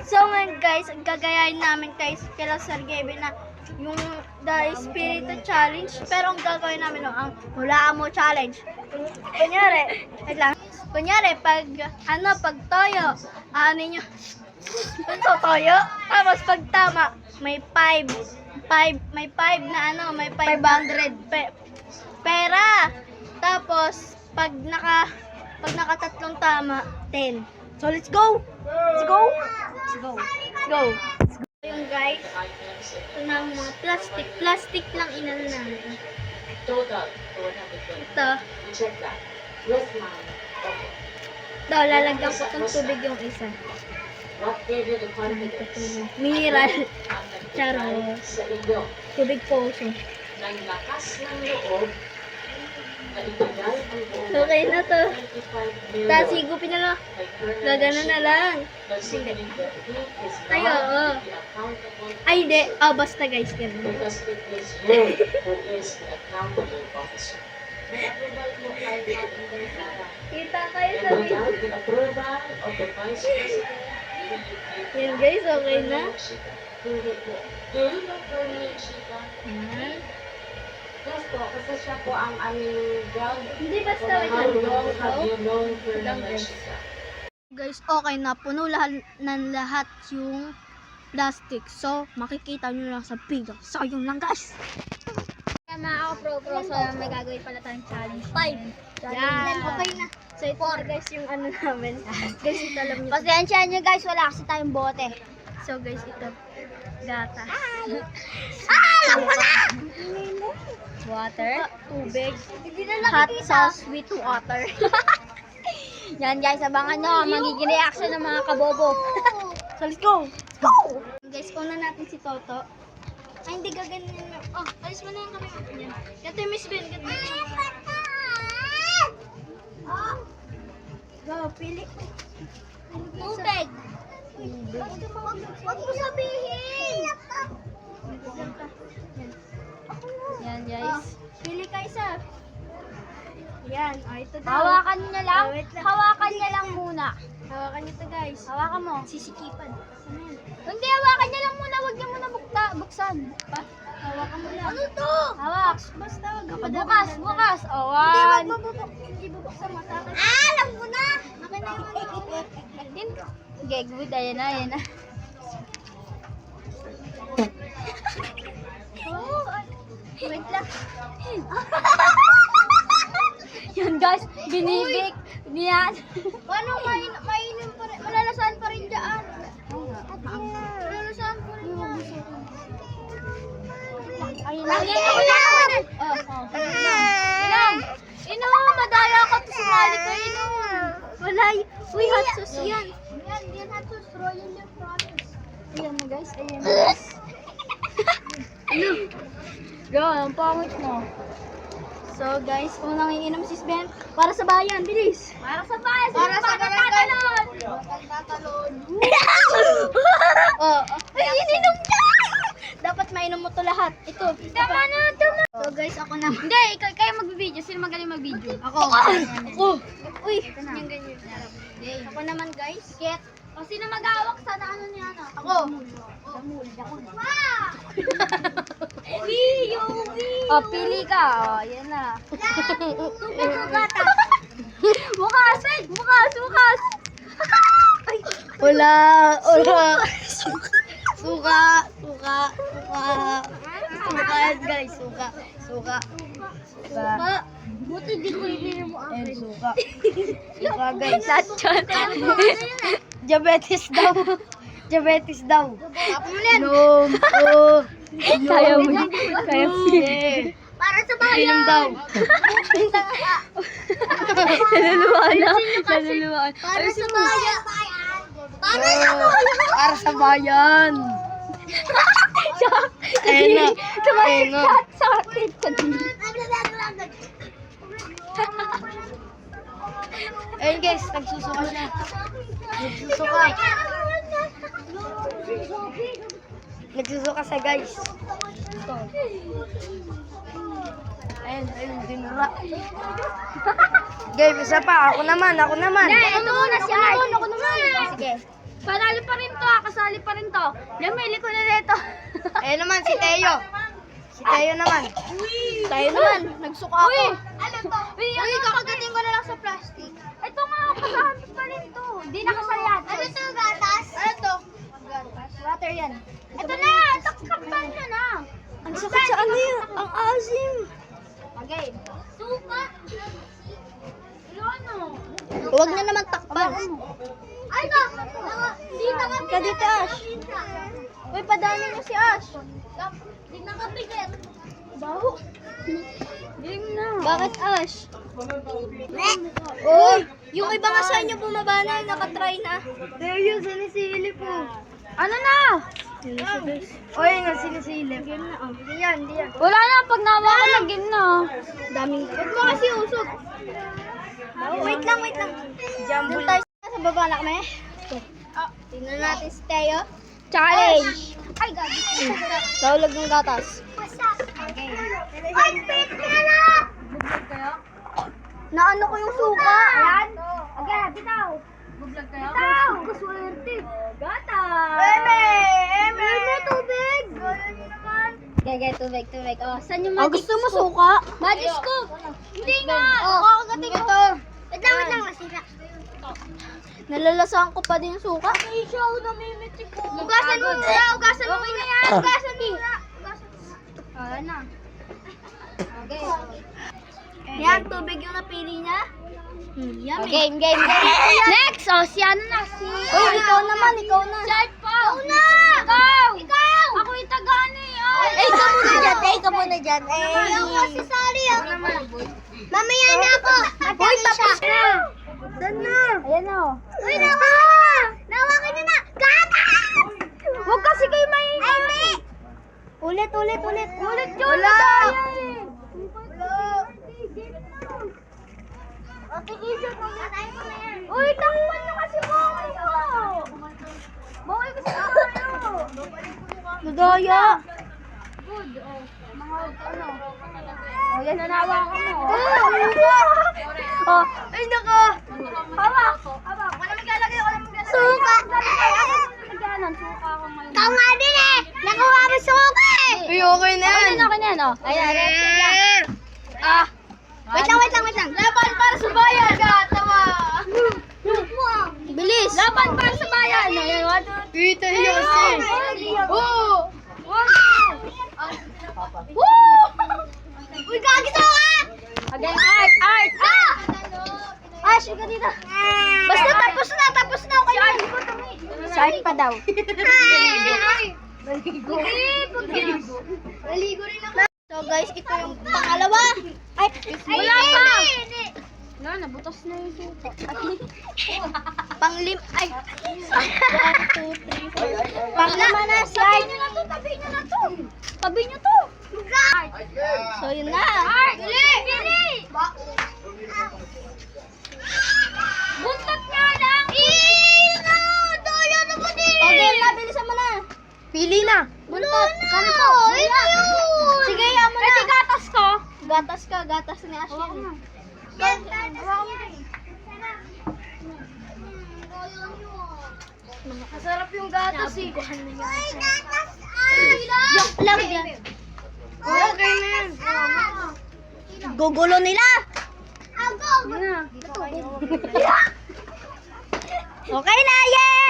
So ngayon guys, ang gagayahin namin guys kila Sir Gaby na yung The Espiritu Challenge. Pero ang gagawin namin ang hulaan mo challenge. Kunyari, wait lang. Kunyari, pag toyo, nyo, ito toyo, tapos pag tama, may 500 pera. Tapos, pag nakatatlong tama, 10. So, let's go! Let's go! Let's go! Let's go! Yung guys, ito na ang mga plastic lang inano namin. Ito. Ito, lalagyan ko itong tubig yung isa. Mineral. Charo. Tubig poso. Okay na to. Tapos higupin na lang. Gagana na lang. Ay, oo. Ay, hindi. Basta guys. Ganun. Kita kayo sa video. Yan guys, okay na. Yes po, kasi siya po ang aming ground. Hindi basta wait lang. Guys, okay na. Puno lahat yung plastic. So, makikita nyo lang sa video. So, yun lang guys. Kaya mga pro, so may gagawin pala tayong challenge. 5. Yan. Okay na. So, ito na guys yung ano namin. Guys, ito alam nyo. Pasensya nyo guys, wala kasi tayong bote. So, guys, ito. Gata. Alam ko na! Water. Tubig. Hot sauce. Sweet water. Yan guys, abangan nyo ang magiging reaction ng mga kabobo. So, let's go! Let's go! Guys, una natin si Toto. Ay, hindi gaganyan na. Oh, alis mo na yung kami. Yan. Gato yung Miss Ben. Gato yung Go, pili. Tubig. Huwag mo sabihin! Yan guys. Pili ka isa. Yan. Ito daw. Hawakan nyo lang. Wait lang. Hawakan nyo lang muna. Hawakan nyo to guys. Hawakan mo. Sisikipan. Ano yan? Hindi, hawakan nyo lang muna. Huwag nyo muna buksan. Hawakan mo lang. Ano to? Hawak. Basta wag ka Bukas. Hindi, wag One. mo Hindi bubuksan mata. Alam ko na. Akin na yung ano. Okay, good. Ayan na. Oh, wait lang. Yan guys, binibig. Yan. Paano mainim pa rin? Malalasahan pa rin dyan. Malalasahan pa rin dyan. Ayun lang. Inom, madaya ka to sumali ka. Inom. Wala. Uy, hot sauce yan. Yan hot sauce. Royal yung promise. Ayan mo guys. Ayan mo guys. Yan, ang pangit mo. So guys, kung nangiinom si Ben, para sa bayan, bilis. Para sa bayan, Para sa tatalon. Tatalon. Ay, ininom niya! Dapat mainom mo to lahat. Ito. Tama na. So guys, ako na. Hindi, kayo magbibideo. Sino magaling magbideo? Ako. Uy, yung ganyan. Ako naman guys. Get. O sino mag-awak sa ano niya? Ako. O, pili ka. O, yan na. Bukas. Wala. Suka guys, suka. Buti di ko ibili mo akin. Suka guys. Diabetes daw. Tapos mo yan. No. Kaya mo. Para sa bayan. Inom daw. Naluluwaan. Para sa bayan. Para sa bayan. Ayun na. Sakit ka din. Ayun guys, nagsusuka siya. Nagsusuka siya guys. Ayun, dinura. Game, isa pa. Ako naman. Ito muna si Art. Ako naman. Sige. Panalo pa rin to, kasali pa rin to. Namili ko na nito. Ayun naman, si Teo. Si Teo naman. Tayo naman. Nagsuka ako. Uy! Ano to? Uy, Kakagating ko na lang sa plastic. Ito nga, kasali pa rin to. Hindi nakasayat. Ano to, gatas? Ano to? Water yan. Ito na, takpan nyo na. Ang sakit sa ano yun? Ang asim. Okay. Suka. Ano? Huwag na naman takpan. Ay, hindi na kami Ka dito, Ash. Uy, padaanin niyo si Ash. Hindi na kami get. Baho. Game na. Bakit, Ash? Uy, yung iba nga sa inyo bumaba na, nakatry na. Teo yun, sinisili po. Ano na? Oy, nga sinisili. Game na, oh. Hindi yan. Wala na, pag nawakan ng game na. Daming. Huwag mo kasi usog. Wait lang. Doon tayo sa baba na kami. Tingnan natin si Teo. Challenge. Ay, gabi. Saulag ng gatas. Ay, pit ka na! Naano ko yung suka. Ayan. Okay, bitaw. Bublag kayo? Bitaw. Kaswerte. Gata. Eme, tubig. Gagay, tubig. Oh, saan yung Oh, magic gusto mo scoop? suka? Magic scoop. Hindi nga. Oh, kagating ko. Wait lang, masira. Nalalasahan ko pa din yung suka. Ay, siya, namimitik ko. Ugasan mo muna, ugasan mo muna yan. Ugasan mo muna. Wala na. Okay. Yan, tubig yung napili niya. Yummy. Game. Next, si ano na? Si... Uy, ikaw naman. Si Art pa. Ikaw na. Ikaw. Ako yung taga-ano eh. Ikaw muna dyan. Ayaw ko si Sally. Mamaya na ako. Uy, tapos na. Saan na? Ayan na. Uy, nawa! Nawakin na na! Gata! Huwag kasi kayo maingay. Ay, ulit. Ulit yun. Wala. Uy, takpan nyo kasi bawal ko. Bawal kasi tayo. Nadaya. Good. Oh, mga ano. Oh, yan nanawa ko mo. Oh, ay nako. Hawak. Wala maglalagay. Suka. Nagkanan, suka ako ngayon. Ikaw nga din eh. Nakuha mo suka eh. Uy, okay na yan. Okay na yan, oh. Ayan, reaction lang. Wait lang. Laban para sa bayan. Gatawa. Bilis. Laban para sa bayan. Ayan, 1, 2, 3. Uy, Teo kasi. Oh! Woo! Uy, gagi suka. Again, Art! Ash, ikaw dito. Basta tapos na. Okay na. Saan pa daw? Naligo rin ako. So guys, ito yung pangalawa. Ay, Wala pa! Wala, nabutas na yung suka. Panglim, ay. 1, 2, 3, 4. Panglima na si Art. Tabi nyo na to! Tabi nyo to! So yun na. Art! Pili! Buntot nga lang! Daya na ba din? Okay na, bilisan mo na. Pili na. Buntot. Kami po. Sige, yaman mo na. Ay, gatas ko! Gatas ni Ash. Masarap yung gatas eh. Ay, gatas. Yung lang yan. Okay na yan. Gugulo nila. Okay na, yay!